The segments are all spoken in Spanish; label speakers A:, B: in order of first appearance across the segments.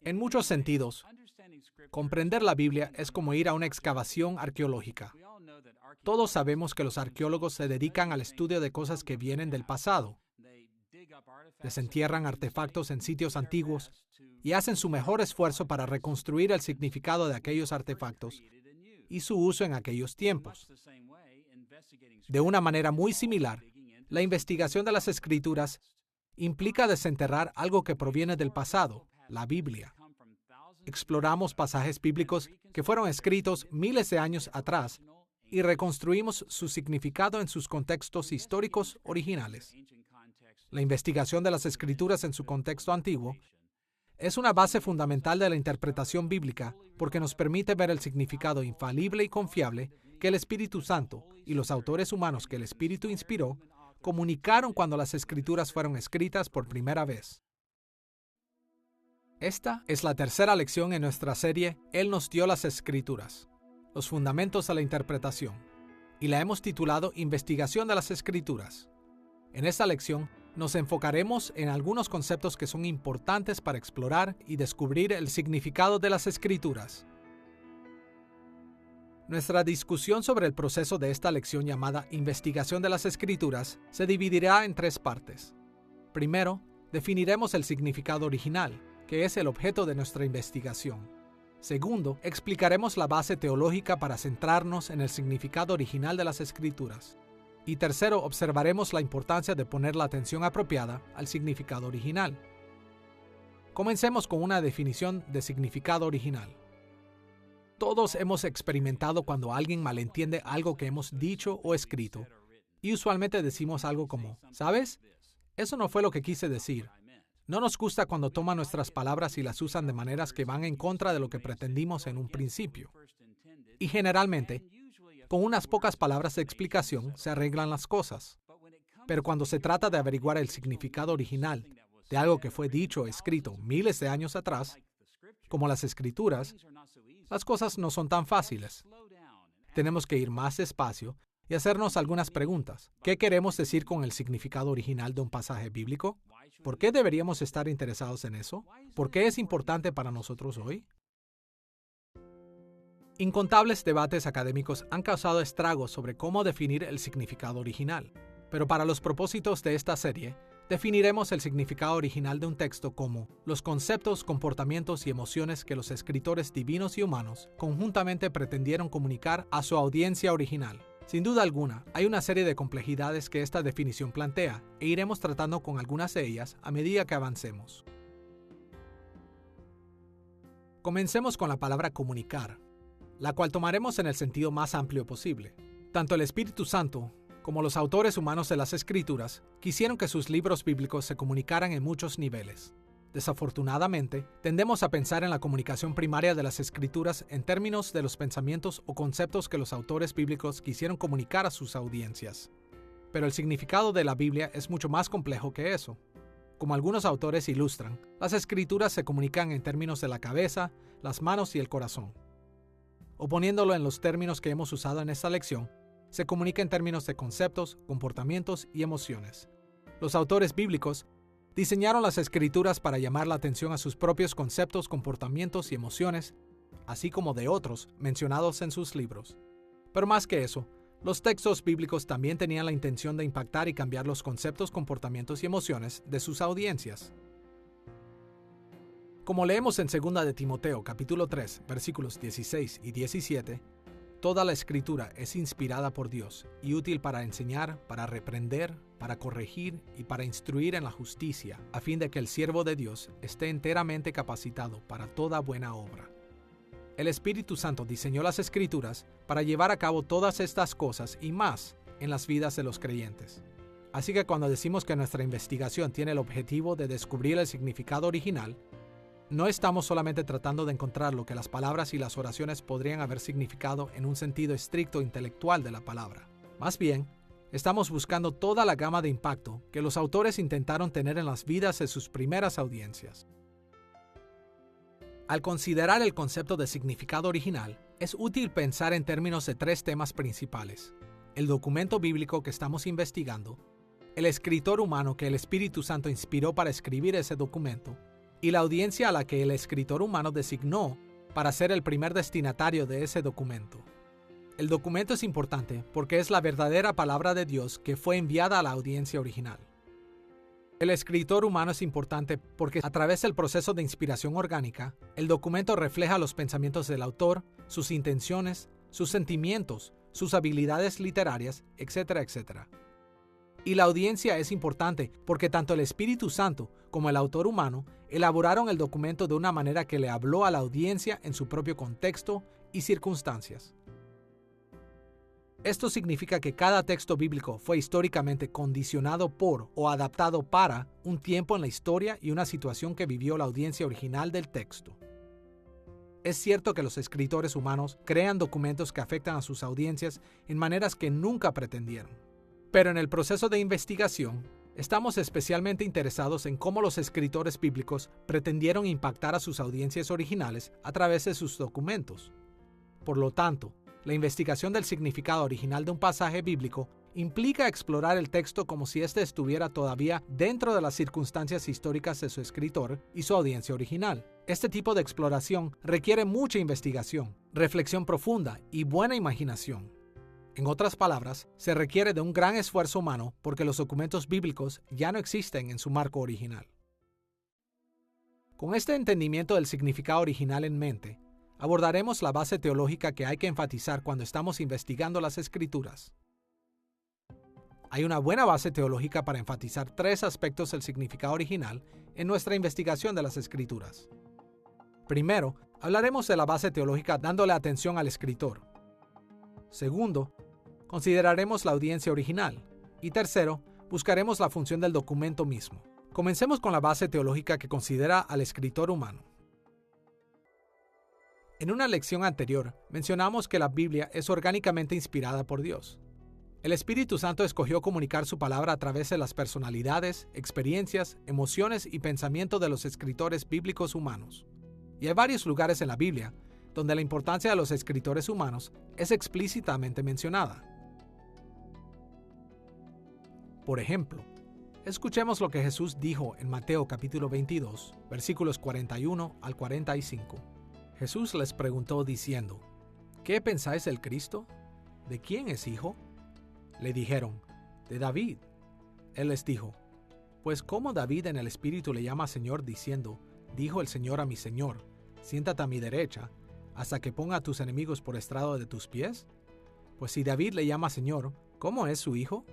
A: En muchos sentidos, comprender la Biblia es como ir a una excavación arqueológica. Todos sabemos que los arqueólogos se dedican al estudio de cosas que vienen del pasado. Desentierran artefactos en sitios antiguos y hacen su mejor esfuerzo para reconstruir el significado de aquellos artefactos y su uso en aquellos tiempos. De una manera muy similar, la investigación de las Escrituras implica desenterrar algo que proviene del pasado, la Biblia. Exploramos pasajes bíblicos que fueron escritos miles de años atrás y reconstruimos su significado en sus contextos históricos originales. La investigación de las Escrituras en su contexto antiguo es una base fundamental de la interpretación bíblica porque nos permite ver el significado infalible y confiable que el Espíritu Santo y los autores humanos que el Espíritu inspiró comunicaron cuando las Escrituras fueron escritas por primera vez. Esta es la tercera lección en nuestra serie Él nos dio las Escrituras, los fundamentos de la interpretación, y la hemos titulado Investigación de las Escrituras. En esta lección nos enfocaremos en algunos conceptos que son importantes para explorar y descubrir el significado de las Escrituras. Nuestra discusión sobre el proceso de esta lección llamada Investigación de las Escrituras se dividirá en tres partes. Primero, definiremos el significado original, que es el objeto de nuestra investigación. Segundo, explicaremos la base teológica para centrarnos en el significado original de las Escrituras. Y tercero, observaremos la importancia de poner la atención apropiada al significado original. Comencemos con una definición de significado original. Todos hemos experimentado cuando alguien malentiende algo que hemos dicho o escrito, y usualmente decimos algo como, ¿sabes? Eso no fue lo que quise decir. No nos gusta cuando toman nuestras palabras y las usan de maneras que van en contra de lo que pretendimos en un principio. Y generalmente, con unas pocas palabras de explicación se arreglan las cosas. Pero cuando se trata de averiguar el significado original de algo que fue dicho o escrito miles de años atrás, como las Escrituras, las cosas no son tan fáciles. Tenemos que ir más despacio y hacernos algunas preguntas. ¿Qué queremos decir con el significado original de un pasaje bíblico? ¿Por qué deberíamos estar interesados en eso? ¿Por qué es importante para nosotros hoy? Incontables debates académicos han causado estragos sobre cómo definir el significado original, pero para los propósitos de esta serie, definiremos el significado original de un texto como los conceptos, comportamientos y emociones que los escritores divinos y humanos conjuntamente pretendieron comunicar a su audiencia original. Sin duda alguna, hay una serie de complejidades que esta definición plantea e iremos tratando con algunas de ellas a medida que avancemos. Comencemos con la palabra comunicar, la cual tomaremos en el sentido más amplio posible. Tanto el Espíritu Santo como los autores humanos de las Escrituras quisieron que sus libros bíblicos se comunicaran en muchos niveles. Desafortunadamente, tendemos a pensar en la comunicación primaria de las Escrituras en términos de los pensamientos o conceptos que los autores bíblicos quisieron comunicar a sus audiencias. Pero el significado de la Biblia es mucho más complejo que eso. Como algunos autores ilustran, las Escrituras se comunican en términos de la cabeza, las manos y el corazón. O poniéndolo en los términos que hemos usado en esta lección, se comunica en términos de conceptos, comportamientos y emociones. Los autores bíblicos diseñaron las Escrituras para llamar la atención a sus propios conceptos, comportamientos y emociones, así como de otros mencionados en sus libros. Pero más que eso, los textos bíblicos también tenían la intención de impactar y cambiar los conceptos, comportamientos y emociones de sus audiencias. Como leemos en 2 de Timoteo, capítulo 3, versículos 16 y 17, toda la Escritura es inspirada por Dios y útil para enseñar, para reprender, para corregir y para instruir en la justicia, a fin de que el siervo de Dios esté enteramente capacitado para toda buena obra. El Espíritu Santo diseñó las Escrituras para llevar a cabo todas estas cosas y más en las vidas de los creyentes. Así que cuando decimos que nuestra investigación tiene el objetivo de descubrir el significado original, no estamos solamente tratando de encontrar lo que las palabras y las oraciones podrían haber significado en un sentido estricto intelectual de la palabra. Más bien, estamos buscando toda la gama de impacto que los autores intentaron tener en las vidas de sus primeras audiencias. Al considerar el concepto de significado original, es útil pensar en términos de tres temas principales: el documento bíblico que estamos investigando, el escritor humano que el Espíritu Santo inspiró para escribir ese documento, y la audiencia a la que el escritor humano designó para ser el primer destinatario de ese documento. El documento es importante porque es la verdadera palabra de Dios que fue enviada a la audiencia original. El escritor humano es importante porque a través del proceso de inspiración orgánica, el documento refleja los pensamientos del autor, sus intenciones, sus sentimientos, sus habilidades literarias, etcétera, etcétera. Y la audiencia es importante porque tanto el Espíritu Santo como el autor humano elaboraron el documento de una manera que le habló a la audiencia en su propio contexto y circunstancias. Esto significa que cada texto bíblico fue históricamente condicionado por o adaptado para un tiempo en la historia y una situación que vivió la audiencia original del texto. Es cierto que los escritores humanos crean documentos que afectan a sus audiencias en maneras que nunca pretendieron. Pero en el proceso de investigación, estamos especialmente interesados en cómo los escritores bíblicos pretendieron impactar a sus audiencias originales a través de sus documentos. Por lo tanto, la investigación del significado original de un pasaje bíblico implica explorar el texto como si éste estuviera todavía dentro de las circunstancias históricas de su escritor y su audiencia original. Este tipo de exploración requiere mucha investigación, reflexión profunda y buena imaginación. En otras palabras, se requiere de un gran esfuerzo humano porque los documentos bíblicos ya no existen en su marco original. Con este entendimiento del significado original en mente, abordaremos la base teológica que hay que enfatizar cuando estamos investigando las Escrituras. Hay una buena base teológica para enfatizar 3 aspectos del significado original en nuestra investigación de las Escrituras. Primero, hablaremos de la base teológica dándole atención al escritor. Segundo, consideraremos la audiencia original. Y tercero, buscaremos la función del documento mismo. Comencemos con la base teológica que considera al escritor humano. En una lección anterior, mencionamos que la Biblia es orgánicamente inspirada por Dios. El Espíritu Santo escogió comunicar su palabra a través de las personalidades, experiencias, emociones y pensamientos de los escritores bíblicos humanos. Y hay varios lugares en la Biblia donde la importancia de los escritores humanos es explícitamente mencionada. Por ejemplo, escuchemos lo que Jesús dijo en Mateo capítulo 22, versículos 41 al 45. Jesús les preguntó diciendo, ¿qué pensáis del Cristo? ¿De quién es hijo? Le dijeron, de David. Él les dijo, pues ¿cómo David en el Espíritu le llama Señor diciendo, dijo el Señor a mi Señor, siéntate a mi derecha, hasta que ponga a tus enemigos por estrado de tus pies? Pues si David le llama Señor, ¿cómo es su hijo?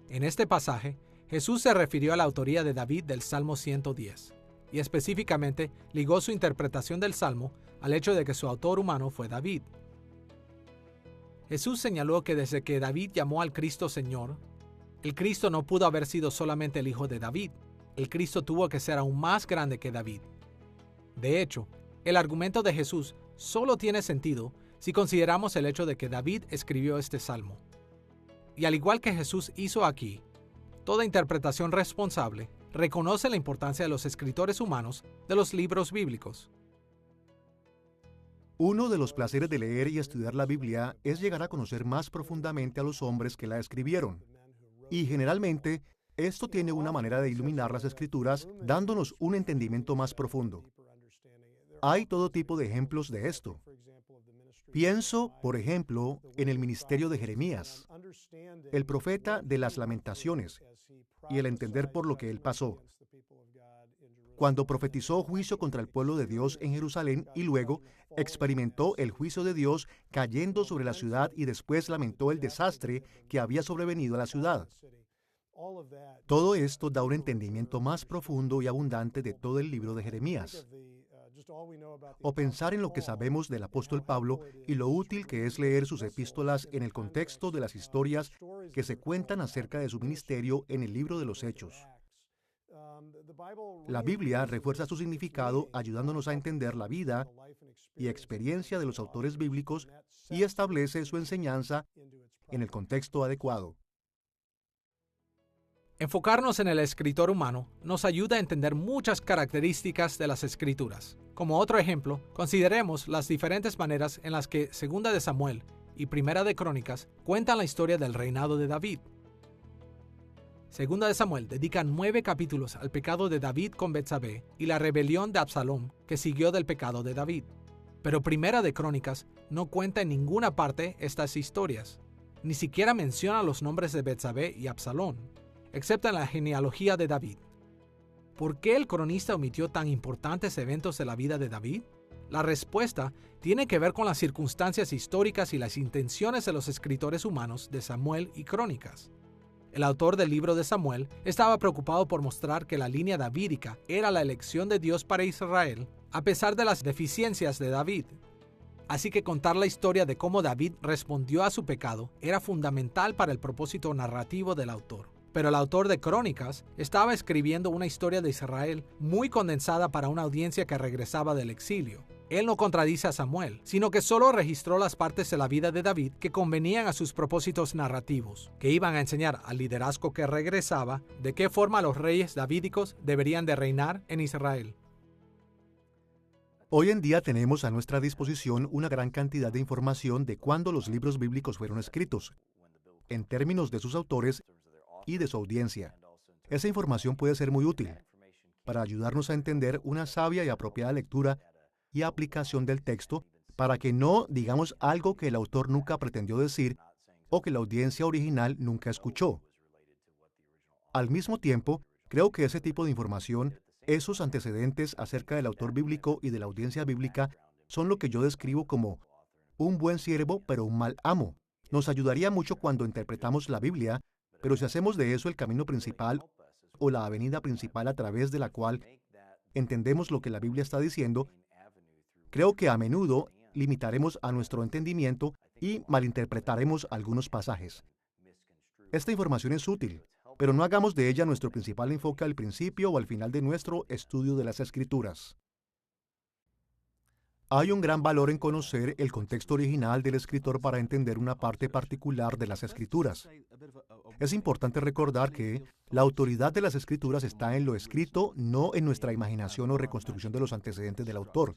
A: En este pasaje, Jesús se refirió a la autoría de David del Salmo 110. Y específicamente ligó su interpretación del Salmo al hecho de que su autor humano fue David. Jesús señaló que desde que David llamó al Cristo Señor, el Cristo no pudo haber sido solamente el hijo de David. El Cristo tuvo que ser aún más grande que David. De hecho, el argumento de Jesús solo tiene sentido si consideramos el hecho de que David escribió este Salmo. Y al igual que Jesús hizo aquí, toda interpretación responsable reconoce la importancia de los escritores humanos de los libros bíblicos.
B: Uno de los placeres de leer y estudiar la Biblia es llegar a conocer más profundamente a los hombres que la escribieron. Y generalmente, esto tiene una manera de iluminar las Escrituras, dándonos un entendimiento más profundo. Hay todo tipo de ejemplos de esto. Pienso, por ejemplo, en el ministerio de Jeremías, el profeta de las Lamentaciones, y el entender por lo que él pasó. Cuando profetizó juicio contra el pueblo de Dios en Jerusalén y luego experimentó el juicio de Dios cayendo sobre la ciudad y después lamentó el desastre que había sobrevenido a la ciudad. Todo esto da un entendimiento más profundo y abundante de todo el libro de Jeremías. O pensar en lo que sabemos del apóstol Pablo y lo útil que es leer sus epístolas en el contexto de las historias que se cuentan acerca de su ministerio en el libro de los Hechos. La Biblia refuerza su significado ayudándonos a entender la vida y experiencia de los autores bíblicos y establece su enseñanza en el contexto adecuado.
A: Enfocarnos en el escritor humano nos ayuda a entender muchas características de las Escrituras. Como otro ejemplo, consideremos las diferentes maneras en las que Segunda de Samuel y Primera de Crónicas cuentan la historia del reinado de David. Segunda de Samuel dedica 9 capítulos al pecado de David con Betsabé y la rebelión de Absalom que siguió del pecado de David. Pero Primera de Crónicas no cuenta en ninguna parte estas historias. Ni siquiera menciona los nombres de Betsabé y Absalón, excepto en la genealogía de David. ¿Por qué el cronista omitió tan importantes eventos de la vida de David? La respuesta tiene que ver con las circunstancias históricas y las intenciones de los escritores humanos de Samuel y Crónicas. El autor del libro de Samuel estaba preocupado por mostrar que la línea davídica era la elección de Dios para Israel, a pesar de las deficiencias de David. Así que contar la historia de cómo David respondió a su pecado era fundamental para el propósito narrativo del autor. Pero el autor de Crónicas estaba escribiendo una historia de Israel muy condensada para una audiencia que regresaba del exilio. Él no contradice a Samuel, sino que solo registró las partes de la vida de David que convenían a sus propósitos narrativos, que iban a enseñar al liderazgo que regresaba de qué forma los reyes davídicos deberían de reinar en Israel.
B: Hoy en día tenemos a nuestra disposición una gran cantidad de información de cuándo los libros bíblicos fueron escritos, en términos de sus autores y de su audiencia. Esa información puede ser muy útil para ayudarnos a entender una sabia y apropiada lectura y aplicación del texto para que no digamos algo que el autor nunca pretendió decir o que la audiencia original nunca escuchó. Al mismo tiempo, creo que ese tipo de información, esos antecedentes acerca del autor bíblico y de la audiencia bíblica, son lo que yo describo como un buen siervo pero un mal amo. Nos ayudaría mucho cuando interpretamos la Biblia, pero si hacemos de eso el camino principal o la avenida principal a través de la cual entendemos lo que la Biblia está diciendo, creo que a menudo limitaremos a nuestro entendimiento y malinterpretaremos algunos pasajes. Esta información es útil, pero no hagamos de ella nuestro principal enfoque al principio o al final de nuestro estudio de las Escrituras. Hay un gran valor en conocer el contexto original del escritor para entender una parte particular de las Escrituras. Es importante recordar que la autoridad de las Escrituras está en lo escrito, no en nuestra imaginación o reconstrucción de los antecedentes del autor.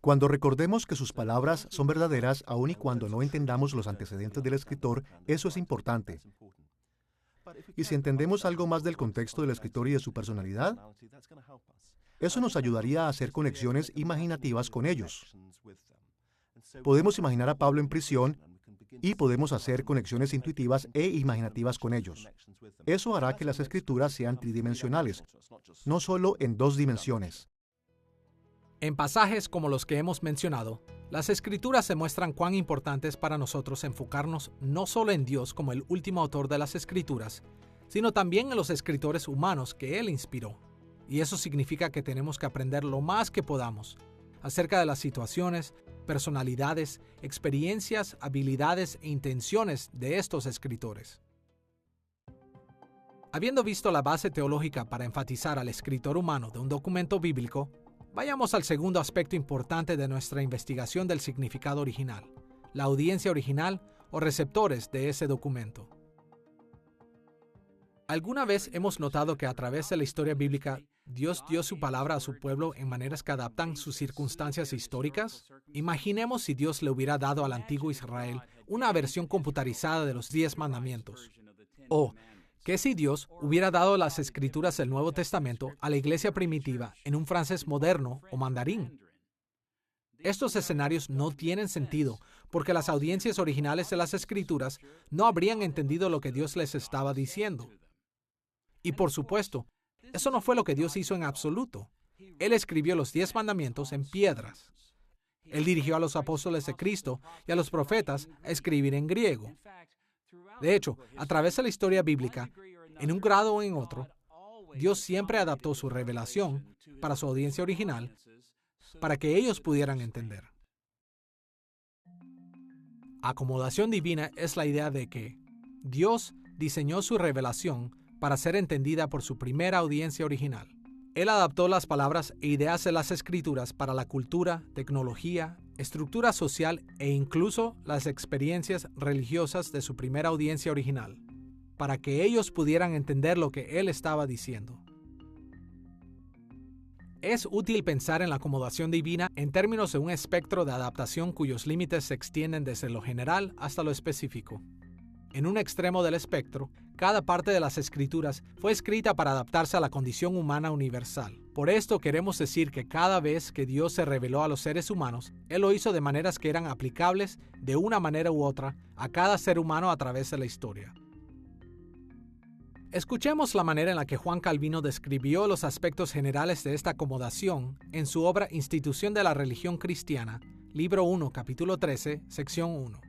B: Cuando recordemos que sus palabras son verdaderas, aun y cuando no entendamos los antecedentes del escritor, eso es importante. Y si entendemos algo más del contexto del escritor y de su personalidad, eso nos ayudaría a hacer conexiones imaginativas con ellos. Podemos imaginar a Pablo en prisión y podemos hacer conexiones intuitivas e imaginativas con ellos. Eso hará que las escrituras sean tridimensionales, no solo en 2 dimensiones.
A: En pasajes como los que hemos mencionado, las Escrituras demuestran cuán importante es para nosotros enfocarnos no solo en Dios como el último autor de las Escrituras, sino también en los escritores humanos que Él inspiró. Y eso significa que tenemos que aprender lo más que podamos acerca de las situaciones, personalidades, experiencias, habilidades e intenciones de estos escritores. Habiendo visto la base teológica para enfatizar al escritor humano de un documento bíblico, vayamos al segundo aspecto importante de nuestra investigación del significado original, la audiencia original o receptores de ese documento. ¿Alguna vez hemos notado que a través de la historia bíblica, Dios dio su palabra a su pueblo en maneras que adaptan sus circunstancias históricas? Imaginemos si Dios le hubiera dado al antiguo Israel una versión computarizada de los 10 mandamientos. O, ¿qué si Dios hubiera dado las escrituras del Nuevo Testamento a la iglesia primitiva en un francés moderno o mandarín? Estos escenarios no tienen sentido porque las audiencias originales de las escrituras no habrían entendido lo que Dios les estaba diciendo. Y por supuesto, eso no fue lo que Dios hizo en absoluto. Él escribió los 10 mandamientos en piedras. Él dirigió a los apóstoles de Cristo y a los profetas a escribir en griego. De hecho, a través de la historia bíblica, en un grado o en otro, Dios siempre adaptó su revelación para su audiencia original para que ellos pudieran entender. Acomodación divina es la idea de que Dios diseñó su revelación para ser entendida por su primera audiencia original. Él adaptó las palabras e ideas de las escrituras para la cultura, tecnología, estructura social e incluso las experiencias religiosas de su primera audiencia original, para que ellos pudieran entender lo que Él estaba diciendo. Es útil pensar en la acomodación divina en términos de un espectro de adaptación cuyos límites se extienden desde lo general hasta lo específico. En un extremo del espectro, cada parte de las Escrituras fue escrita para adaptarse a la condición humana universal. Por esto queremos decir que cada vez que Dios se reveló a los seres humanos, Él lo hizo de maneras que eran aplicables de una manera u otra a cada ser humano a través de la historia. Escuchemos la manera en la que Juan Calvino describió los aspectos generales de esta acomodación en su obra Institución de la Religión Cristiana, libro 1, capítulo 13, sección 1.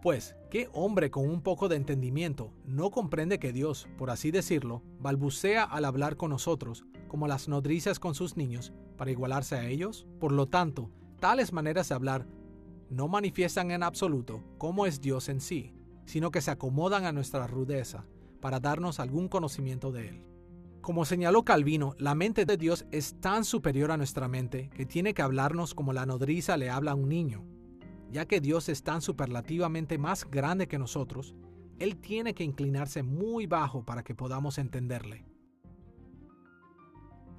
A: Pues, ¿qué hombre con un poco de entendimiento no comprende que Dios, por así decirlo, balbucea al hablar con nosotros, como las nodrizas con sus niños, para igualarse a ellos? Por lo tanto, tales maneras de hablar no manifiestan en absoluto cómo es Dios en sí, sino que se acomodan a nuestra rudeza, para darnos algún conocimiento de Él. Como señaló Calvino, la mente de Dios es tan superior a nuestra mente que tiene que hablarnos como la nodriza le habla a un niño. Ya que Dios es tan superlativamente más grande que nosotros, Él tiene que inclinarse muy bajo para que podamos entenderle.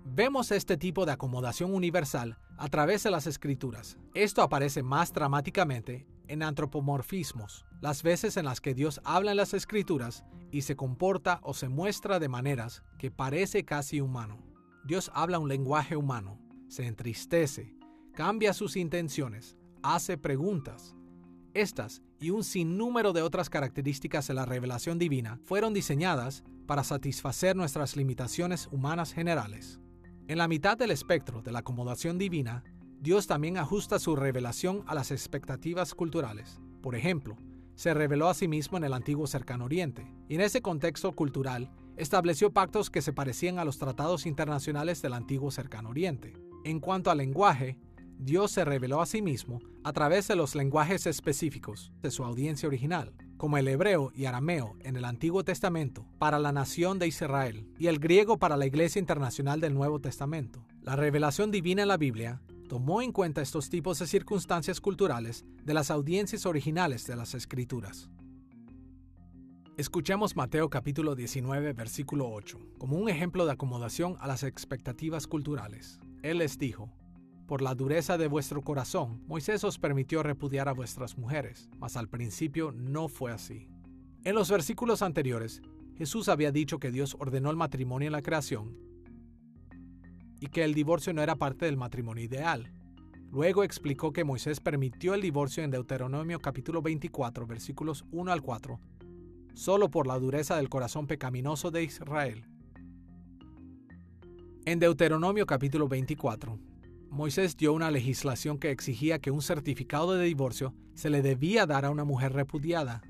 A: Vemos este tipo de acomodación universal a través de las Escrituras. Esto aparece más dramáticamente en antropomorfismos, las veces en las que Dios habla en las Escrituras y se comporta o se muestra de maneras que parece casi humano. Dios habla un lenguaje humano, se entristece, cambia sus intenciones, hace preguntas. Estas y un sinnúmero de otras características de la revelación divina fueron diseñadas para satisfacer nuestras limitaciones humanas generales. En la mitad del espectro de la acomodación divina, Dios también ajusta su revelación a las expectativas culturales. Por ejemplo, se reveló a sí mismo en el antiguo Cercano Oriente, y en ese contexto cultural estableció pactos que se parecían a los tratados internacionales del antiguo Cercano Oriente. En cuanto al lenguaje, Dios se reveló a sí mismo a través de los lenguajes específicos de su audiencia original, como el hebreo y arameo en el Antiguo Testamento para la nación de Israel y el griego para la Iglesia Internacional del Nuevo Testamento. La revelación divina en la Biblia tomó en cuenta estos tipos de circunstancias culturales de las audiencias originales de las Escrituras. Escuchemos Mateo capítulo 19, versículo 8, como un ejemplo de acomodación a las expectativas culturales. Él les dijo: Por la dureza de vuestro corazón, Moisés os permitió repudiar a vuestras mujeres, mas al principio no fue así. En los versículos anteriores, Jesús había dicho que Dios ordenó el matrimonio en la creación y que el divorcio no era parte del matrimonio ideal. Luego explicó que Moisés permitió el divorcio en Deuteronomio capítulo 24, versículos 1 al 4, solo por la dureza del corazón pecaminoso de Israel. En Deuteronomio capítulo 24, Moisés dio una legislación que exigía que un certificado de divorcio se le debía dar a una mujer repudiada.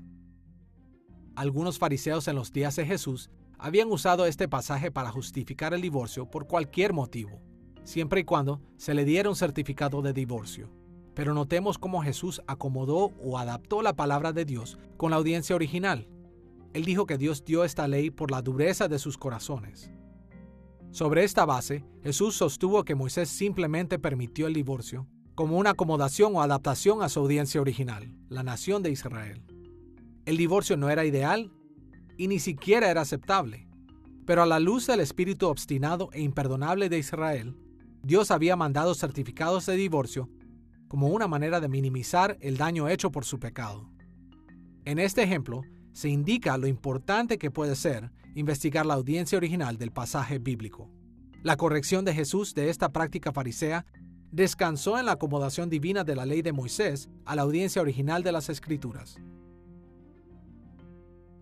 A: Algunos fariseos en los días de Jesús habían usado este pasaje para justificar el divorcio por cualquier motivo, siempre y cuando se le diera un certificado de divorcio. Pero notemos cómo Jesús acomodó o adaptó la palabra de Dios con la audiencia original. Él dijo que Dios dio esta ley por la dureza de sus corazones. Sobre esta base, Jesús sostuvo que Moisés simplemente permitió el divorcio como una acomodación o adaptación a su audiencia original, la nación de Israel. El divorcio no era ideal y ni siquiera era aceptable, pero a la luz del espíritu obstinado e imperdonable de Israel, Dios había mandado certificados de divorcio como una manera de minimizar el daño hecho por su pecado. En este ejemplo, se indica lo importante que puede ser investigar la audiencia original del pasaje bíblico. La corrección de Jesús de esta práctica farisea descansó en la acomodación divina de la ley de Moisés a la audiencia original de las Escrituras.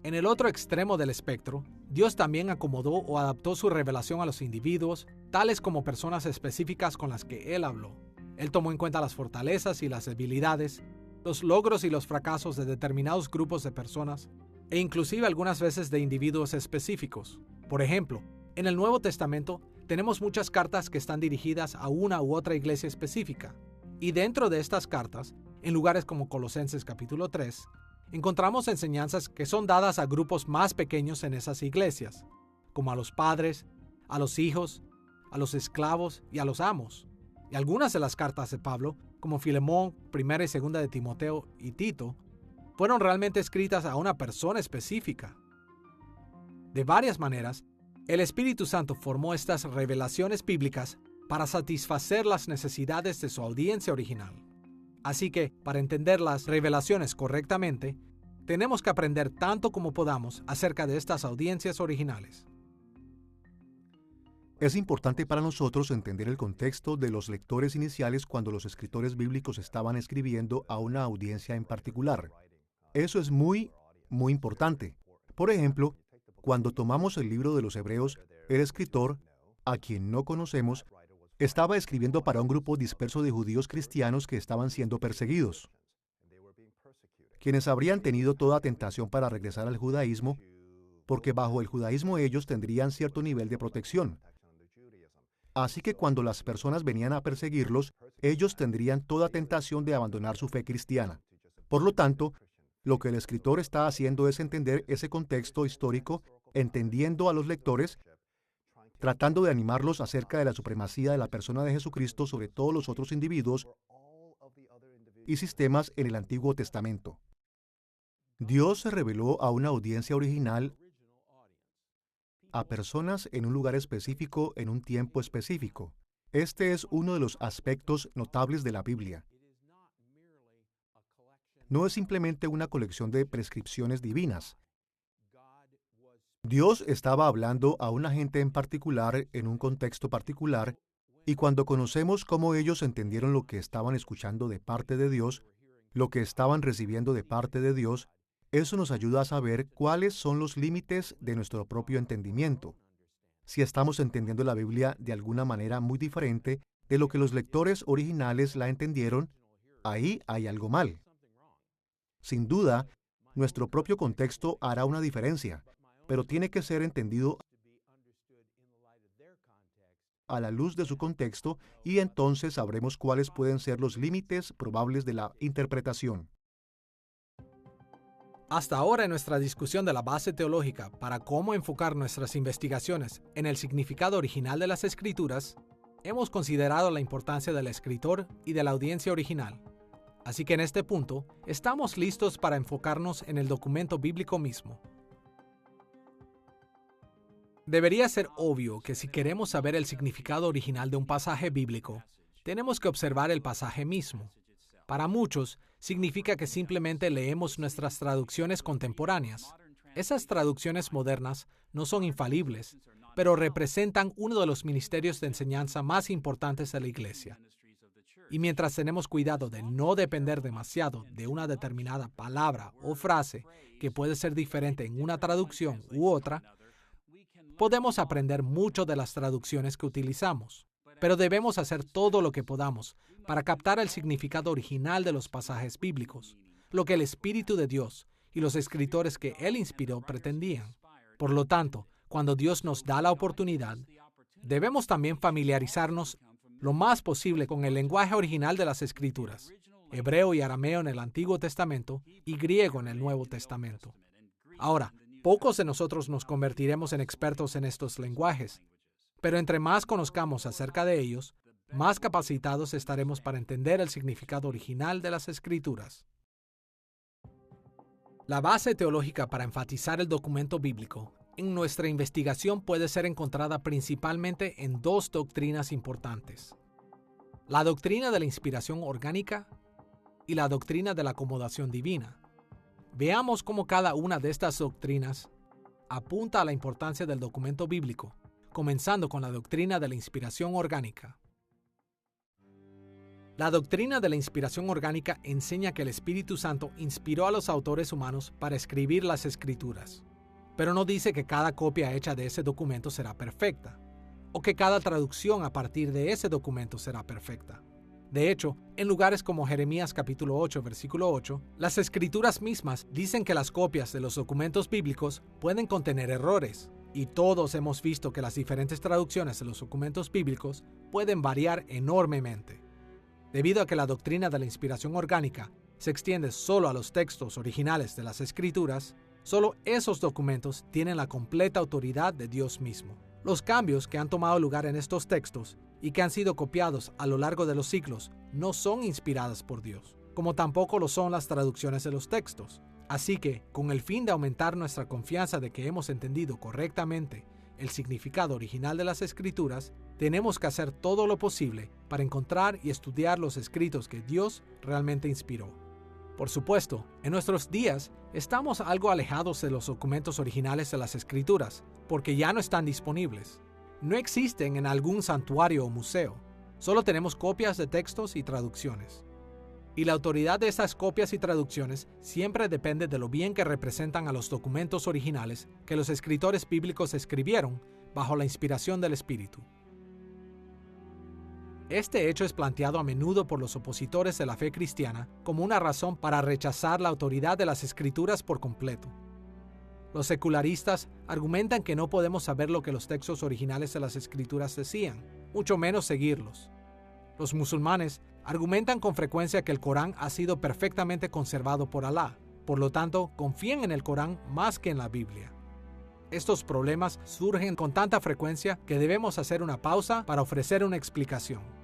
A: En el otro extremo del espectro, Dios también acomodó o adaptó su revelación a los individuos, tales como personas específicas con las que Él habló. Él tomó en cuenta las fortalezas y las debilidades, los logros y los fracasos de determinados grupos de personas, e inclusive algunas veces de individuos específicos. Por ejemplo, en el Nuevo Testamento tenemos muchas cartas que están dirigidas a una u otra iglesia específica, y dentro de estas cartas, en lugares como Colosenses capítulo 3, encontramos enseñanzas que son dadas a grupos más pequeños en esas iglesias, como a los padres, a los hijos, a los esclavos y a los amos. Y algunas de las cartas de Pablo, como Filemón, Primera y Segunda de Timoteo y Tito, fueron realmente escritas a una persona específica. De varias maneras, el Espíritu Santo formó estas revelaciones bíblicas para satisfacer las necesidades de su audiencia original. Así que, para entender las revelaciones correctamente, tenemos que aprender tanto como podamos acerca de estas audiencias originales.
B: Es importante para nosotros entender el contexto de los lectores iniciales cuando los escritores bíblicos estaban escribiendo a una audiencia en particular. Eso es muy importante. Por ejemplo, cuando tomamos el libro de los Hebreos, el escritor, a quien no conocemos, estaba escribiendo para un grupo disperso de judíos cristianos que estaban siendo perseguidos, quienes habrían tenido toda tentación para regresar al judaísmo, porque bajo el judaísmo ellos tendrían cierto nivel de protección. Así que cuando las personas venían a perseguirlos, ellos tendrían toda tentación de abandonar su fe cristiana. Por lo tanto, lo que el escritor está haciendo es entender ese contexto histórico, entendiendo a los lectores, tratando de animarlos acerca de la supremacía de la persona de Jesucristo sobre todos los otros individuos y sistemas en el Antiguo Testamento. Dios se reveló a una audiencia original, a personas en un lugar específico en un tiempo específico. Este es uno de los aspectos notables de la Biblia. No es simplemente una colección de prescripciones divinas. Dios estaba hablando a una gente en particular en un contexto particular, y cuando conocemos cómo ellos entendieron lo que estaban escuchando de parte de Dios, lo que estaban recibiendo de parte de Dios, eso nos ayuda a saber cuáles son los límites de nuestro propio entendimiento. Si estamos entendiendo la Biblia de alguna manera muy diferente de lo que los lectores originales la entendieron, ahí hay algo mal. Sin duda, nuestro propio contexto hará una diferencia, pero tiene que ser entendido a la luz de su contexto y entonces sabremos cuáles pueden ser los límites probables de la interpretación.
A: Hasta ahora en nuestra discusión de la base teológica para cómo enfocar nuestras investigaciones en el significado original de las Escrituras, hemos considerado la importancia del escritor y de la audiencia original. Así que en este punto, estamos listos para enfocarnos en el documento bíblico mismo. Debería ser obvio que si queremos saber el significado original de un pasaje bíblico, tenemos que observar el pasaje mismo. Para muchos, significa que simplemente leemos nuestras traducciones contemporáneas. Esas traducciones modernas no son infalibles, pero representan uno de los ministerios de enseñanza más importantes de la Iglesia. Y mientras tenemos cuidado de no depender demasiado de una determinada palabra o frase que puede ser diferente en una traducción u otra, podemos aprender mucho de las traducciones que utilizamos, pero debemos hacer todo lo que podamos para captar el significado original de los pasajes bíblicos, lo que el Espíritu de Dios y los escritores que Él inspiró pretendían. Por lo tanto, cuando Dios nos da la oportunidad, debemos también familiarizarnos lo más posible con el lenguaje original de las Escrituras, hebreo y arameo en el Antiguo Testamento y griego en el Nuevo Testamento. Ahora, pocos de nosotros nos convertiremos en expertos en estos lenguajes, pero entre más conozcamos acerca de ellos, más capacitados estaremos para entender el significado original de las Escrituras. La base teológica para enfatizar el documento bíblico en nuestra investigación puede ser encontrada principalmente en dos doctrinas importantes: la doctrina de la inspiración orgánica y la doctrina de la acomodación divina. Veamos cómo cada una de estas doctrinas apunta a la importancia del documento bíblico, comenzando con la doctrina de la inspiración orgánica. La doctrina de la inspiración orgánica enseña que el Espíritu Santo inspiró a los autores humanos para escribir las Escrituras, pero no dice que cada copia hecha de ese documento será perfecta, o que cada traducción a partir de ese documento será perfecta. De hecho, en lugares como Jeremías capítulo 8, versículo 8, las Escrituras mismas dicen que las copias de los documentos bíblicos pueden contener errores, y todos hemos visto que las diferentes traducciones de los documentos bíblicos pueden variar enormemente. Debido a que la doctrina de la inspiración orgánica se extiende solo a los textos originales de las Escrituras, solo esos documentos tienen la completa autoridad de Dios mismo. Los cambios que han tomado lugar en estos textos y que han sido copiados a lo largo de los siglos no son inspiradas por Dios, como tampoco lo son las traducciones de los textos. Así que, con el fin de aumentar nuestra confianza de que hemos entendido correctamente el significado original de las Escrituras, tenemos que hacer todo lo posible para encontrar y estudiar los escritos que Dios realmente inspiró. Por supuesto, en nuestros días estamos algo alejados de los documentos originales de las Escrituras, porque ya no están disponibles. No existen en algún santuario o museo. Solo tenemos copias de textos y traducciones. Y la autoridad de esas copias y traducciones siempre depende de lo bien que representan a los documentos originales que los escritores bíblicos escribieron bajo la inspiración del Espíritu. Este hecho es planteado a menudo por los opositores de la fe cristiana como una razón para rechazar la autoridad de las Escrituras por completo. Los secularistas argumentan que no podemos saber lo que los textos originales de las Escrituras decían, mucho menos seguirlos. Los musulmanes argumentan con frecuencia que el Corán ha sido perfectamente conservado por Alá, por lo tanto, confían en el Corán más que en la Biblia. Estos problemas surgen con tanta frecuencia que debemos hacer una pausa para ofrecer una explicación.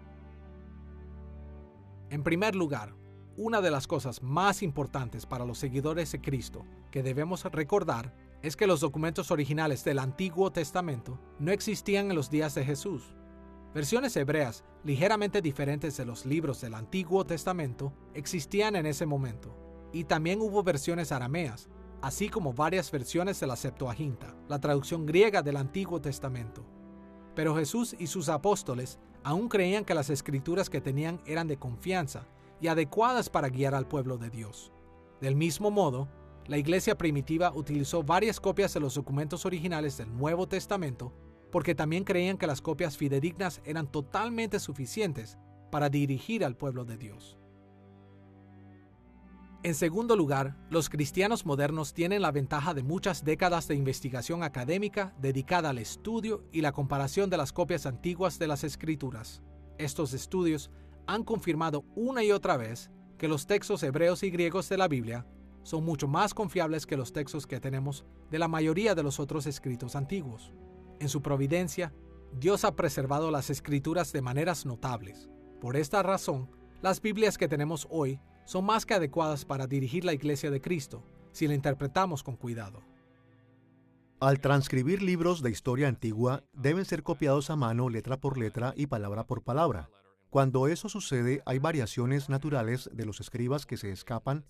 A: En primer lugar, una de las cosas más importantes para los seguidores de Cristo que debemos recordar es que los documentos originales del Antiguo Testamento no existían en los días de Jesús. Versiones hebreas ligeramente diferentes de los libros del Antiguo Testamento existían en ese momento, y también hubo versiones arameas, así como varias versiones de la Septuaginta, la traducción griega del Antiguo Testamento. Pero Jesús y sus apóstoles aún creían que las escrituras que tenían eran de confianza y adecuadas para guiar al pueblo de Dios. Del mismo modo, la iglesia primitiva utilizó varias copias de los documentos originales del Nuevo Testamento porque también creían que las copias fidedignas eran totalmente suficientes para dirigir al pueblo de Dios. En segundo lugar, los cristianos modernos tienen la ventaja de muchas décadas de investigación académica dedicada al estudio y la comparación de las copias antiguas de las Escrituras. Estos estudios han confirmado una y otra vez que los textos hebreos y griegos de la Biblia son mucho más confiables que los textos que tenemos de la mayoría de los otros escritos antiguos. En su providencia, Dios ha preservado las Escrituras de maneras notables. Por esta razón, las Biblias que tenemos hoy son más que adecuadas para dirigir la Iglesia de Cristo, si la interpretamos con cuidado.
B: Al transcribir libros de historia antigua, deben ser copiados a mano letra por letra y palabra por palabra. Cuando eso sucede, hay variaciones naturales de los escribas que se escapan,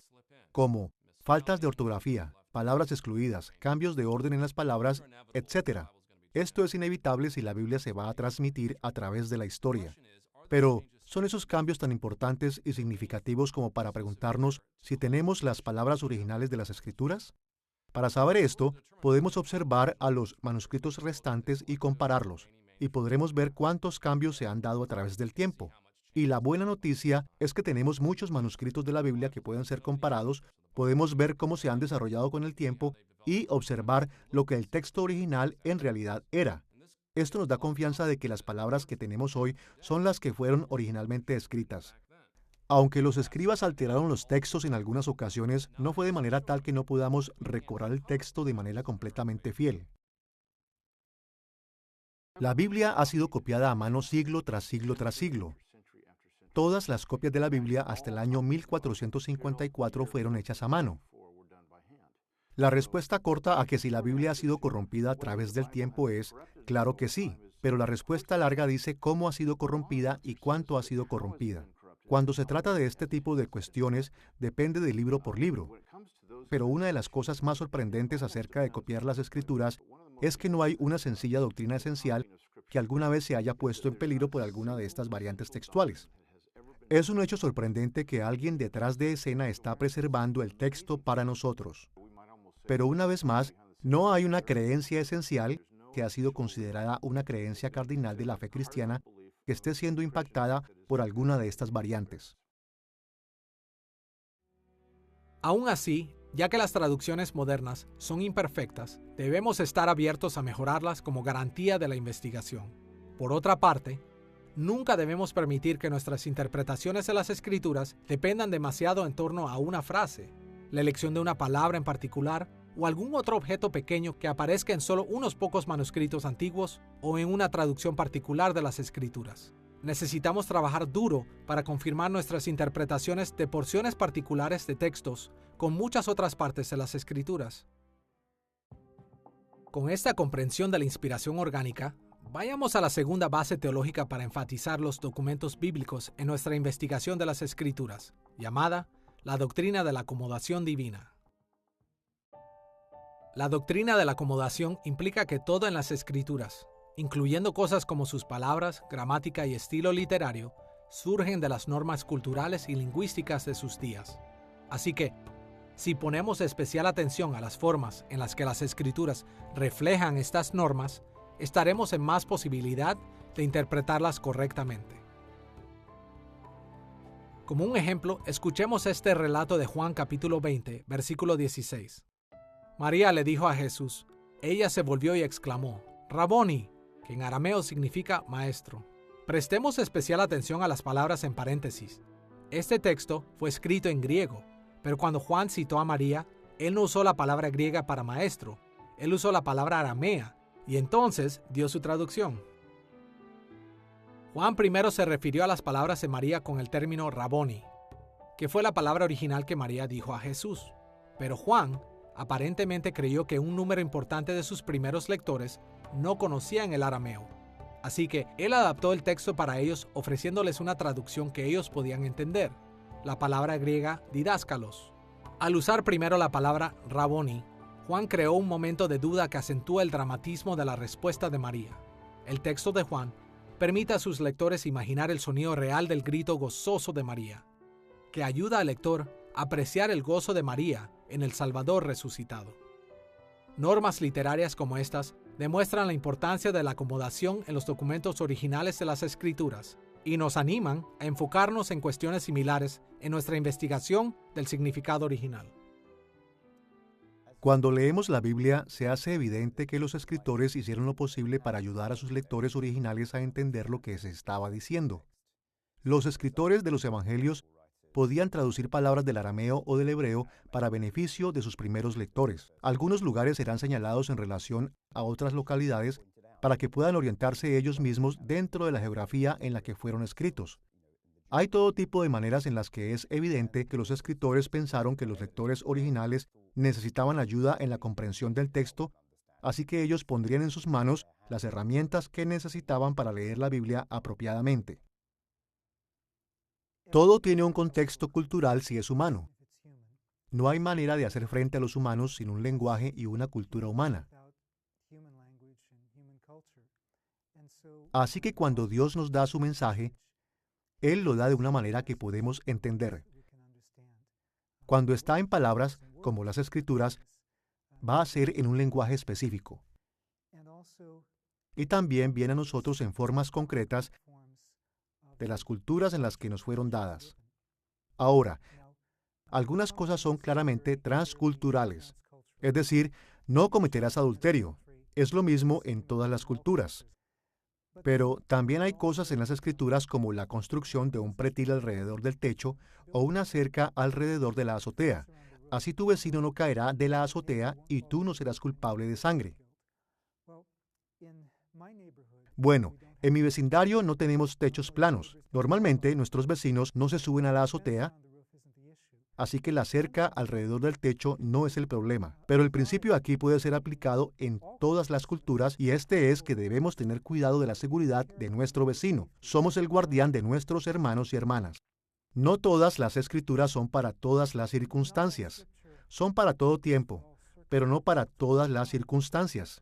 B: como faltas de ortografía, palabras excluidas, cambios de orden en las palabras, etc. Esto es inevitable si la Biblia se va a transmitir a través de la historia. Pero, ¿son esos cambios tan importantes y significativos como para preguntarnos si tenemos las palabras originales de las Escrituras? Para saber esto, podemos observar a los manuscritos restantes y compararlos, y podremos ver cuántos cambios se han dado a través del tiempo. Y la buena noticia es que tenemos muchos manuscritos de la Biblia que pueden ser comparados, podemos ver cómo se han desarrollado con el tiempo y observar lo que el texto original en realidad era. Esto nos da confianza de que las palabras que tenemos hoy son las que fueron originalmente escritas. Aunque los escribas alteraron los textos en algunas ocasiones, no fue de manera tal que no podamos recobrar el texto de manera completamente fiel. La Biblia ha sido copiada a mano siglo tras siglo tras siglo. Todas las copias de la Biblia hasta el año 1454 fueron hechas a mano. La respuesta corta a que si la Biblia ha sido corrompida a través del tiempo es, claro que sí, pero la respuesta larga dice cómo ha sido corrompida y cuánto ha sido corrompida. Cuando se trata de este tipo de cuestiones, depende de libro por libro. Pero una de las cosas más sorprendentes acerca de copiar las Escrituras es que no hay una sencilla doctrina esencial que alguna vez se haya puesto en peligro por alguna de estas variantes textuales. Es un hecho sorprendente que alguien detrás de escena está preservando el texto para nosotros. Pero una vez más, no hay una creencia esencial que ha sido considerada una creencia cardinal de la fe cristiana que esté siendo impactada por alguna de estas variantes.
A: Aún así, ya que las traducciones modernas son imperfectas, debemos estar abiertos a mejorarlas como garantía de la investigación. Por otra parte, nunca debemos permitir que nuestras interpretaciones de las Escrituras dependan demasiado en torno a una frase, la elección de una palabra en particular o algún otro objeto pequeño que aparezca en solo unos pocos manuscritos antiguos o en una traducción particular de las Escrituras. Necesitamos trabajar duro para confirmar nuestras interpretaciones de porciones particulares de textos con muchas otras partes de las Escrituras. Con esta comprensión de la inspiración orgánica, vayamos a la segunda base teológica para enfatizar los documentos bíblicos en nuestra investigación de las Escrituras, llamada La doctrina de la acomodación divina. La doctrina de la acomodación implica que todo en las Escrituras, incluyendo cosas como sus palabras, gramática y estilo literario, surgen de las normas culturales y lingüísticas de sus días. Así que, si ponemos especial atención a las formas en las que las Escrituras reflejan estas normas, estaremos en más posibilidad de interpretarlas correctamente. Como un ejemplo, escuchemos este relato de Juan capítulo 20, versículo 16. María le dijo a Jesús, ella se volvió y exclamó, Raboni, que en arameo significa maestro. Prestemos especial atención a las palabras en paréntesis. Este texto fue escrito en griego, pero cuando Juan citó a María, él no usó la palabra griega para maestro, él usó la palabra aramea, y entonces dio su traducción. Juan primero se refirió a las palabras de María con el término Raboni, que fue la palabra original que María dijo a Jesús. Pero Juan aparentemente creyó que un número importante de sus primeros lectores no conocían el arameo. Así que él adaptó el texto para ellos ofreciéndoles una traducción que ellos podían entender, la palabra griega didáskalos. Al usar primero la palabra Raboni, Juan creó un momento de duda que acentúa el dramatismo de la respuesta de María. El texto de Juan permite a sus lectores imaginar el sonido real del grito gozoso de María, que ayuda al lector a apreciar el gozo de María en el Salvador resucitado. Normas literarias como estas demuestran la importancia de la acomodación en los documentos originales de las Escrituras y nos animan a enfocarnos en cuestiones similares en nuestra investigación del significado original.
B: Cuando leemos la Biblia, se hace evidente que los escritores hicieron lo posible para ayudar a sus lectores originales a entender lo que se estaba diciendo. Los escritores de los evangelios podían traducir palabras del arameo o del hebreo para beneficio de sus primeros lectores. Algunos lugares serán señalados en relación a otras localidades para que puedan orientarse ellos mismos dentro de la geografía en la que fueron escritos. Hay todo tipo de maneras en las que es evidente que los escritores pensaron que los lectores originales necesitaban ayuda en la comprensión del texto, así que ellos pondrían en sus manos las herramientas que necesitaban para leer la Biblia apropiadamente. Todo tiene un contexto cultural si es humano. No hay manera de hacer frente a los humanos sin un lenguaje y una cultura humana. Así que cuando Dios nos da su mensaje, Él lo da de una manera que podemos entender. Cuando está en palabras, como las Escrituras, va a ser en un lenguaje específico. Y también viene a nosotros en formas concretas de las culturas en las que nos fueron dadas. Ahora, algunas cosas son claramente transculturales, es decir, no cometerás adulterio. Es lo mismo en todas las culturas. Pero también hay cosas en las Escrituras como la construcción de un pretil alrededor del techo o una cerca alrededor de la azotea. Así tu vecino no caerá de la azotea y tú no serás culpable de sangre. Bueno, en mi vecindario no tenemos techos planos. Normalmente nuestros vecinos no se suben a la azotea, así que la cerca alrededor del techo no es el problema. Pero el principio aquí puede ser aplicado en todas las culturas y este es que debemos tener cuidado de la seguridad de nuestro vecino. Somos el guardián de nuestros hermanos y hermanas. No todas las Escrituras son para todas las circunstancias. Son para todo tiempo, pero no para todas las circunstancias.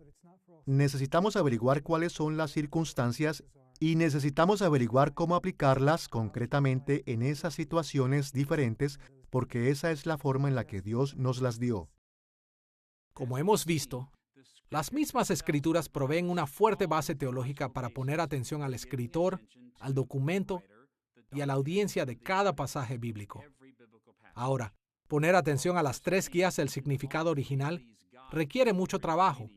B: Necesitamos averiguar cuáles son las circunstancias y necesitamos averiguar cómo aplicarlas concretamente en esas situaciones diferentes, porque esa es la forma en la que Dios nos las dio.
A: Como hemos visto, las mismas Escrituras proveen una fuerte base teológica para poner atención al escritor, al documento y a la audiencia de cada pasaje bíblico. Ahora, poner atención a las tres guías del significado original requiere mucho trabajo,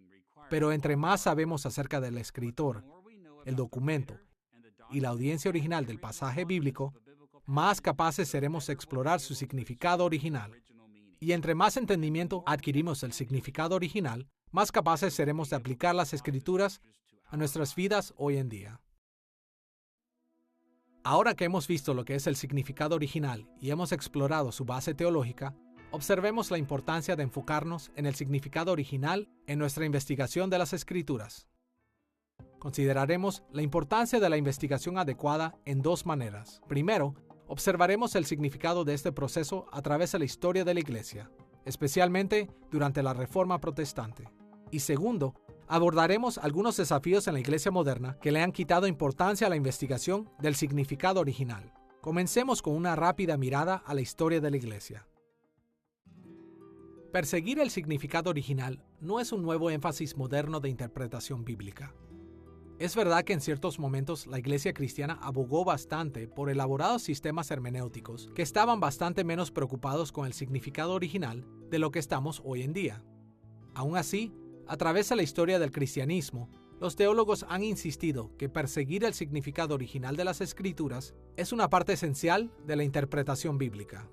A: pero entre más sabemos acerca del escritor, el documento y la audiencia original del pasaje bíblico, más capaces seremos de explorar su significado original. Y entre más entendimiento adquirimos del significado original, más capaces seremos de aplicar las Escrituras a nuestras vidas hoy en día. Ahora que hemos visto lo que es el significado original y hemos explorado su base teológica, observemos la importancia de enfocarnos en el significado original en nuestra investigación de las Escrituras. Consideraremos la importancia de la investigación adecuada en dos maneras. Primero, observaremos el significado de este proceso a través de la historia de la Iglesia, especialmente durante la Reforma Protestante. Y segundo, abordaremos algunos desafíos en la Iglesia moderna que le han quitado importancia a la investigación del significado original. Comencemos con una rápida mirada a la historia de la Iglesia. Perseguir el significado original no es un nuevo énfasis moderno de interpretación bíblica. Es verdad que en ciertos momentos la Iglesia cristiana abogó bastante por elaborados sistemas hermenéuticos que estaban bastante menos preocupados con el significado original de lo que estamos hoy en día. Aún así, a través de la historia del cristianismo, los teólogos han insistido que perseguir el significado original de las Escrituras es una parte esencial de la interpretación bíblica.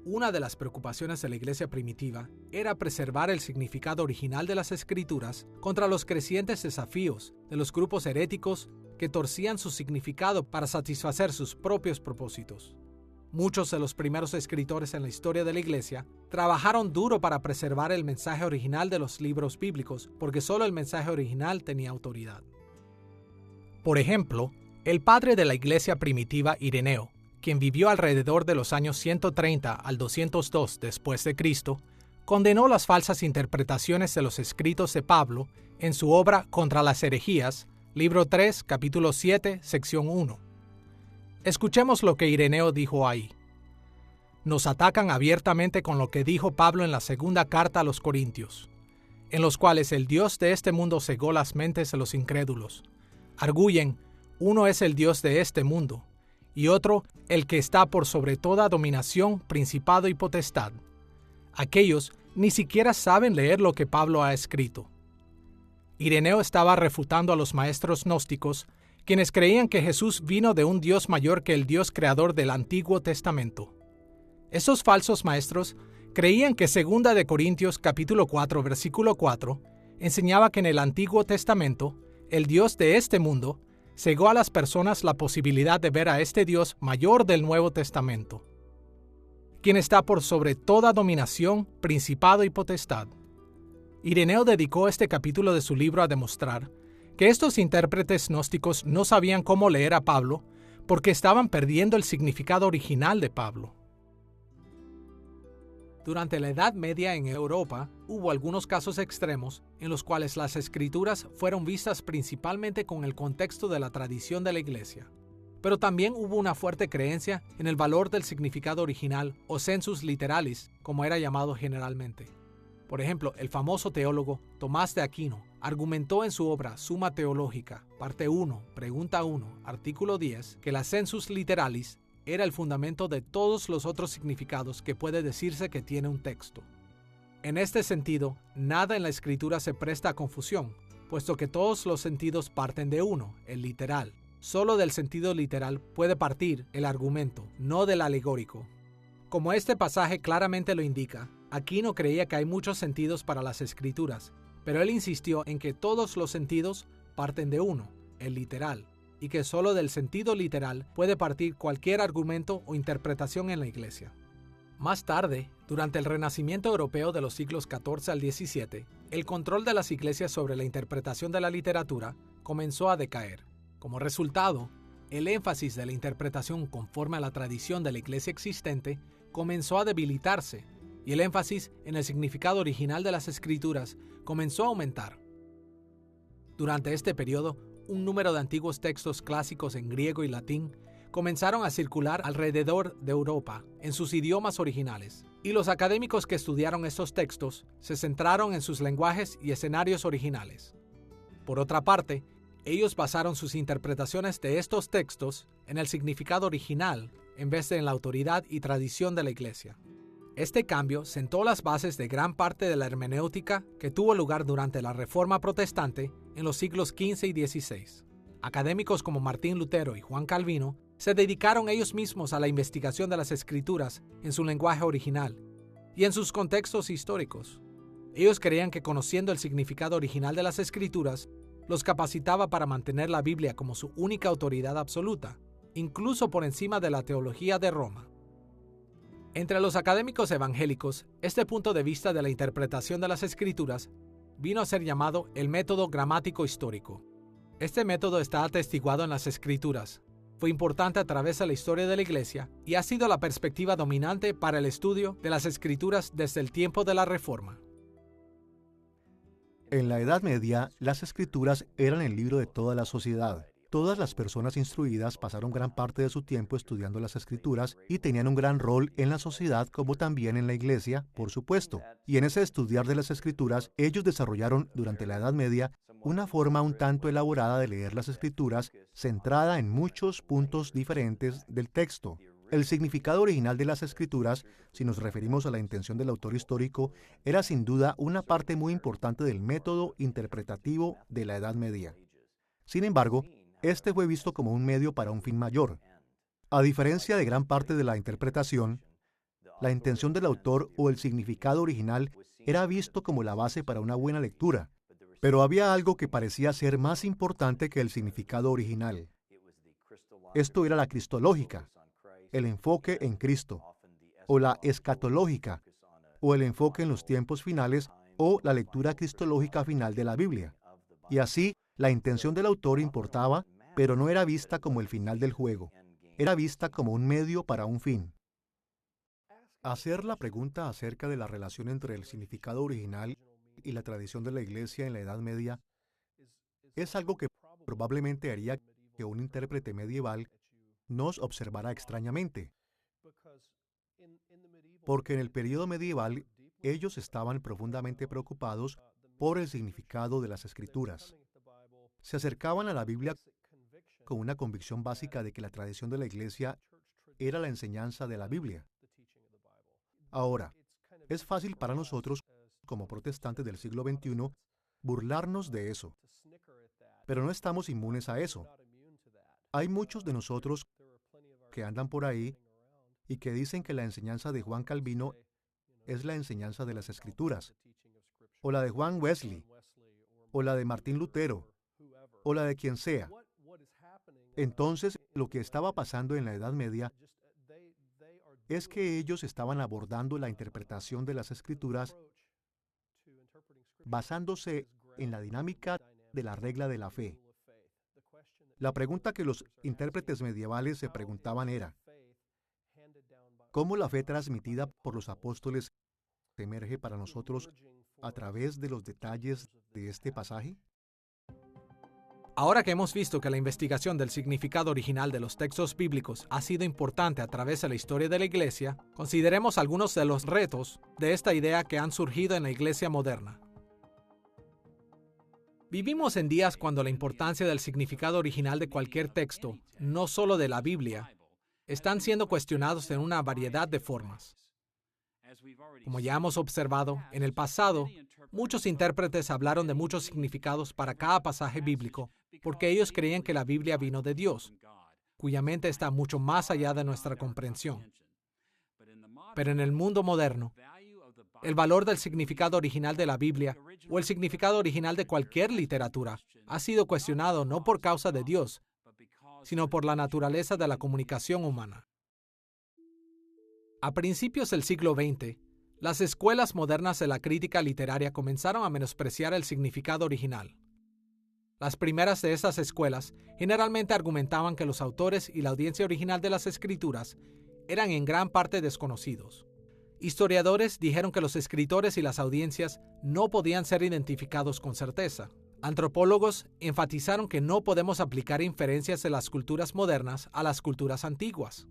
A: Una de las preocupaciones de la Iglesia primitiva era preservar el significado original de las Escrituras contra los crecientes desafíos de los grupos heréticos que torcían su significado para satisfacer sus propios propósitos. Muchos de los primeros escritores en la historia de la Iglesia trabajaron duro para preservar el mensaje original de los libros bíblicos, porque solo el mensaje original tenía autoridad. Por ejemplo, el padre de la Iglesia primitiva, Ireneo, quien vivió alrededor de los años 130 al 202 después de Cristo, condenó las falsas interpretaciones de los escritos de Pablo en su obra Contra las herejías, libro 3, capítulo 7, sección 1. Escuchemos lo que Ireneo dijo ahí. Nos atacan abiertamente con lo que dijo Pablo en la segunda carta a los Corintios, en los cuales el Dios de este mundo cegó las mentes de los incrédulos. Arguyen, uno es el Dios de este mundo, y otro, el que está por sobre toda dominación, principado y potestad. Aquellos ni siquiera saben leer lo que Pablo ha escrito. Ireneo estaba refutando a los maestros gnósticos, quienes creían que Jesús vino de un Dios mayor que el Dios creador del Antiguo Testamento. Esos falsos maestros creían que 2 de Corintios capítulo 4, versículo 4, enseñaba que en el Antiguo Testamento, el Dios de este mundo cegó a las personas la posibilidad de ver a este Dios mayor del Nuevo Testamento, quien está por sobre toda dominación, principado y potestad. Ireneo dedicó este capítulo de su libro a demostrar que estos intérpretes gnósticos no sabían cómo leer a Pablo porque estaban perdiendo el significado original de Pablo. Durante la Edad Media en Europa, hubo algunos casos extremos en los cuales las Escrituras fueron vistas principalmente con el contexto de la tradición de la Iglesia. Pero también hubo una fuerte creencia en el valor del significado original o sensus literalis, como era llamado generalmente. Por ejemplo, el famoso teólogo Tomás de Aquino argumentó en su obra Summa Theologica, parte 1, pregunta 1, artículo 10, que la sensus literalis era el fundamento de todos los otros significados que puede decirse que tiene un texto. En este sentido, nada en la Escritura se presta a confusión, puesto que todos los sentidos parten de uno, el literal. Solo del sentido literal puede partir el argumento, no del alegórico. Como este pasaje claramente lo indica, Aquino creía que hay muchos sentidos para las Escrituras, pero él insistió en que todos los sentidos parten de uno, el literal, y que solo del sentido literal puede partir cualquier argumento o interpretación en la Iglesia. Más tarde, durante el Renacimiento europeo de los siglos XIV al XVII, el control de las iglesias sobre la interpretación de la literatura comenzó a decaer. Como resultado, el énfasis de la interpretación conforme a la tradición de la Iglesia existente comenzó a debilitarse, y el énfasis en el significado original de las Escrituras comenzó a aumentar. Durante este periodo, un número de antiguos textos clásicos en griego y latín comenzaron a circular alrededor de Europa en sus idiomas originales, y los académicos que estudiaron estos textos se centraron en sus lenguajes y escenarios originales. Por otra parte, ellos basaron sus interpretaciones de estos textos en el significado original en vez de en la autoridad y tradición de la Iglesia. Este cambio sentó las bases de gran parte de la hermenéutica que tuvo lugar durante la Reforma Protestante en los siglos XV y XVI. Académicos como Martín Lutero y Juan Calvino se dedicaron ellos mismos a la investigación de las Escrituras en su lenguaje original y en sus contextos históricos. Ellos creían que conociendo el significado original de las Escrituras los capacitaba para mantener la Biblia como su única autoridad absoluta, incluso por encima de la teología de Roma. Entre los académicos evangélicos, este punto de vista de la interpretación de las Escrituras vino a ser llamado el método gramático histórico. Este método está atestiguado en las Escrituras fue importante a través de la historia de la Iglesia y ha sido la perspectiva dominante para el estudio de las Escrituras desde el tiempo de la Reforma.
B: En la Edad Media, las Escrituras eran el libro de toda la sociedad. Todas las personas instruidas pasaron gran parte de su tiempo estudiando las Escrituras y tenían un gran rol en la sociedad como también en la Iglesia, por supuesto. Y en ese estudiar de las Escrituras, ellos desarrollaron durante la Edad Media una forma un tanto elaborada de leer las Escrituras, centrada en muchos puntos diferentes del texto. El significado original de las Escrituras, si nos referimos a la intención del autor histórico, era sin duda una parte muy importante del método interpretativo de la Edad Media. Sin embargo, este fue visto como un medio para un fin mayor. A diferencia de gran parte de la interpretación, la intención del autor o el significado original era visto como la base para una buena lectura, pero había algo que parecía ser más importante que el significado original. Esto era la cristológica, el enfoque en Cristo, o la escatológica, o el enfoque en los tiempos finales, o la lectura cristológica final de la Biblia. Y así, la intención del autor importaba, pero no era vista como el final del juego. Era vista como un medio para un fin. Hacer la pregunta acerca de la relación entre el significado original y la tradición de la Iglesia en la Edad Media es algo que probablemente haría que un intérprete medieval nos observara extrañamente. Porque en el período medieval, ellos estaban profundamente preocupados por el significado de las Escrituras. Se acercaban a la Biblia con una convicción básica de que la tradición de la Iglesia era la enseñanza de la Biblia. Ahora, es fácil para nosotros, como protestantes del siglo XXI, burlarnos de eso. Pero no estamos inmunes a eso. Hay muchos de nosotros que andan por ahí y que dicen que la enseñanza de Juan Calvino es la enseñanza de las Escrituras, o la de Juan Wesley, o la de Martín Lutero, o la de quien sea. Entonces, lo que estaba pasando en la Edad Media es que ellos estaban abordando la interpretación de las Escrituras basándose en la dinámica de la regla de la fe. La pregunta que los intérpretes medievales se preguntaban era, ¿cómo la fe transmitida por los apóstoles emerge para nosotros a través de los detalles de este pasaje?
A: Ahora que hemos visto que la investigación del significado original de los textos bíblicos ha sido importante a través de la historia de la Iglesia, consideremos algunos de los retos de esta idea que han surgido en la Iglesia moderna. Vivimos en días cuando la importancia del significado original de cualquier texto, no solo de la Biblia, están siendo cuestionados en una variedad de formas. Como ya hemos observado, en el pasado, muchos intérpretes hablaron de muchos significados para cada pasaje bíblico porque ellos creían que la Biblia vino de Dios, cuya mente está mucho más allá de nuestra comprensión. Pero en el mundo moderno, el valor del significado original de la Biblia o el significado original de cualquier literatura ha sido cuestionado no por causa de Dios, sino por la naturaleza de la comunicación humana. A principios del siglo XX, las escuelas modernas de la crítica literaria comenzaron a menospreciar el significado original. Las primeras de esas escuelas generalmente argumentaban que los autores y la audiencia original de las escrituras eran en gran parte desconocidos. Historiadores dijeron que los escritores y las audiencias no podían ser identificados con certeza. Antropólogos enfatizaron que no podemos aplicar inferencias de las culturas modernas a las culturas antiguas.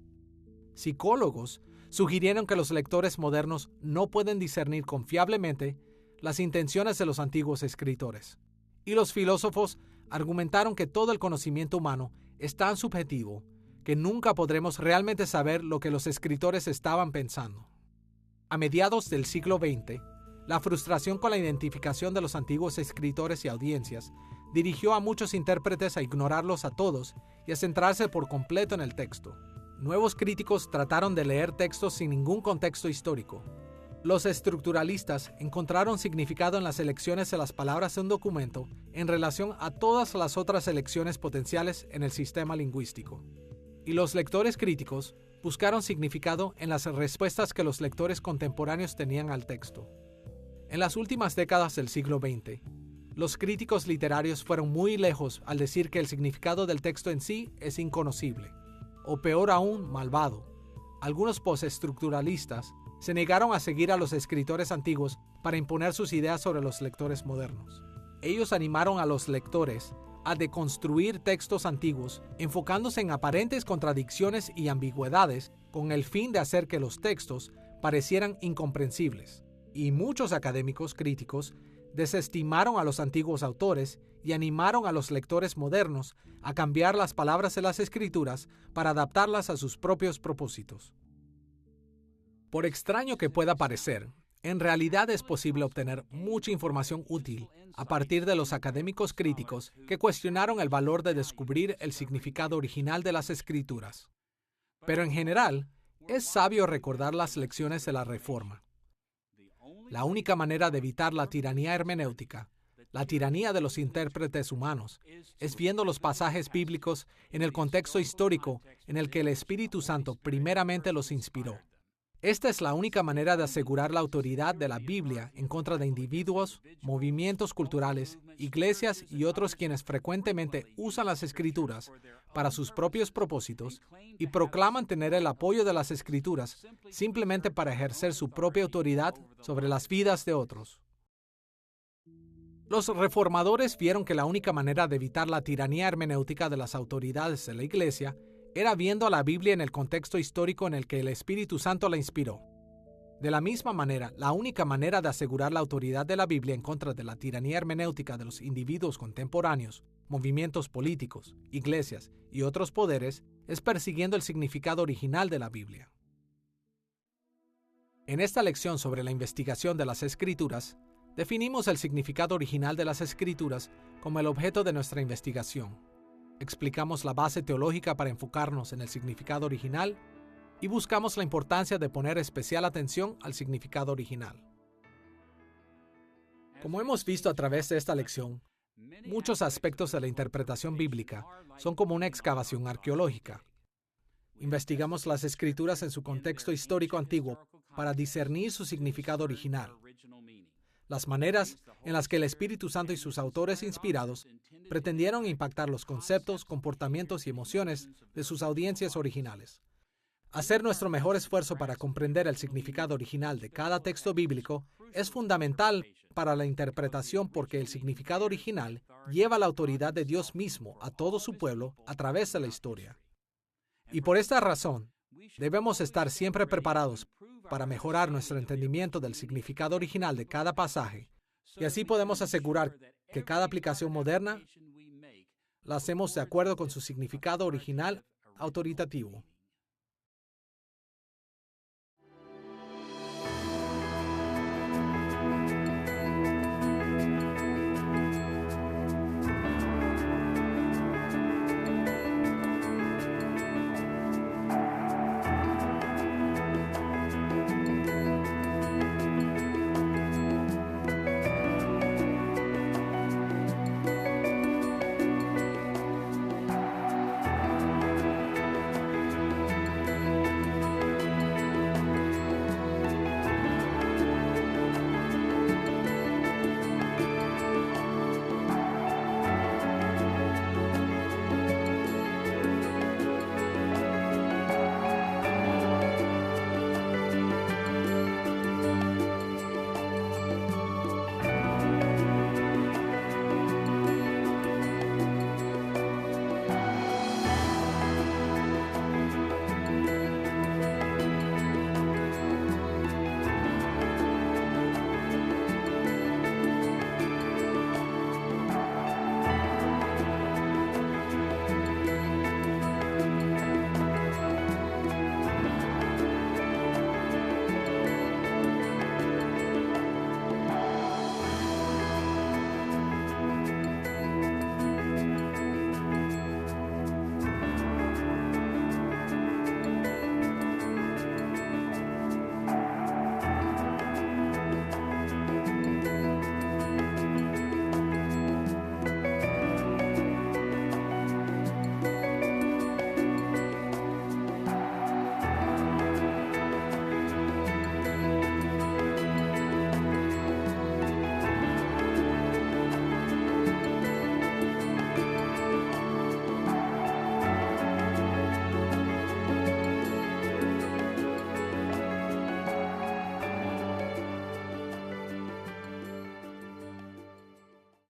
A: Psicólogos sugirieron que los lectores modernos no pueden discernir confiablemente las intenciones de los antiguos escritores. Y los filósofos argumentaron que todo el conocimiento humano es tan subjetivo que nunca podremos realmente saber lo que los escritores estaban pensando. A mediados del siglo XX, la frustración con la identificación de los antiguos escritores y audiencias dirigió a muchos intérpretes a ignorarlos a todos y a centrarse por completo en el texto. Nuevos críticos trataron de leer textos sin ningún contexto histórico. Los estructuralistas encontraron significado en las elecciones de las palabras de un documento en relación a todas las otras elecciones potenciales en el sistema lingüístico. Y los lectores críticos buscaron significado en las respuestas que los lectores contemporáneos tenían al texto. En las últimas décadas del siglo XX, los críticos literarios fueron muy lejos al decir que el significado del texto en sí es inconocible. o peor aún, malvado. Algunos postestructuralistas se negaron a seguir a los escritores antiguos para imponer sus ideas sobre los lectores modernos. Ellos animaron a los lectores a deconstruir textos antiguos, enfocándose en aparentes contradicciones y ambigüedades con el fin de hacer que los textos parecieran incomprensibles. Y muchos académicos críticos desestimaron a los antiguos autores y animaron a los lectores modernos a cambiar las palabras de las Escrituras para adaptarlas a sus propios propósitos. Por extraño que pueda parecer, en realidad es posible obtener mucha información útil a partir de los académicos críticos que cuestionaron el valor de descubrir el significado original de las Escrituras. Pero en general, es sabio recordar las lecciones de la Reforma. La única manera de evitar la tiranía hermenéutica, la tiranía de los intérpretes humanos, es viendo los pasajes bíblicos en el contexto histórico en el que el Espíritu Santo primeramente los inspiró. Esta es la única manera de asegurar la autoridad de la Biblia en contra de individuos, movimientos culturales, iglesias y otros quienes frecuentemente usan las Escrituras para sus propios propósitos y proclaman tener el apoyo de las Escrituras simplemente para ejercer su propia autoridad sobre las vidas de otros. Los reformadores vieron que la única manera de evitar la tiranía hermenéutica de las autoridades de la Iglesia era viendo a la Biblia en el contexto histórico en el que el Espíritu Santo la inspiró. De la misma manera, la única manera de asegurar la autoridad de la Biblia en contra de la tiranía hermenéutica de los individuos contemporáneos, movimientos políticos, iglesias y otros poderes es persiguiendo el significado original de la Biblia. En esta lección sobre la investigación de las Escrituras, definimos el significado original de las Escrituras como el objeto de nuestra investigación. Explicamos la base teológica para enfocarnos en el significado original y buscamos la importancia de poner especial atención al significado original. Como hemos visto a través de esta lección, muchos aspectos de la interpretación bíblica son como una excavación arqueológica. Investigamos las Escrituras en su contexto histórico antiguo para discernir su significado original. Las maneras en las que el Espíritu Santo y sus autores inspirados pretendieron impactar los conceptos, comportamientos y emociones de sus audiencias originales. Hacer nuestro mejor esfuerzo para comprender el significado original de cada texto bíblico es fundamental para la interpretación porque el significado original lleva la autoridad de Dios mismo a todo su pueblo a través de la historia. Y por esta razón, debemos estar siempre preparados para mejorar nuestro entendimiento del significado original de cada pasaje, y así podemos asegurar que cada aplicación moderna la hacemos de acuerdo con su significado original autoritativo.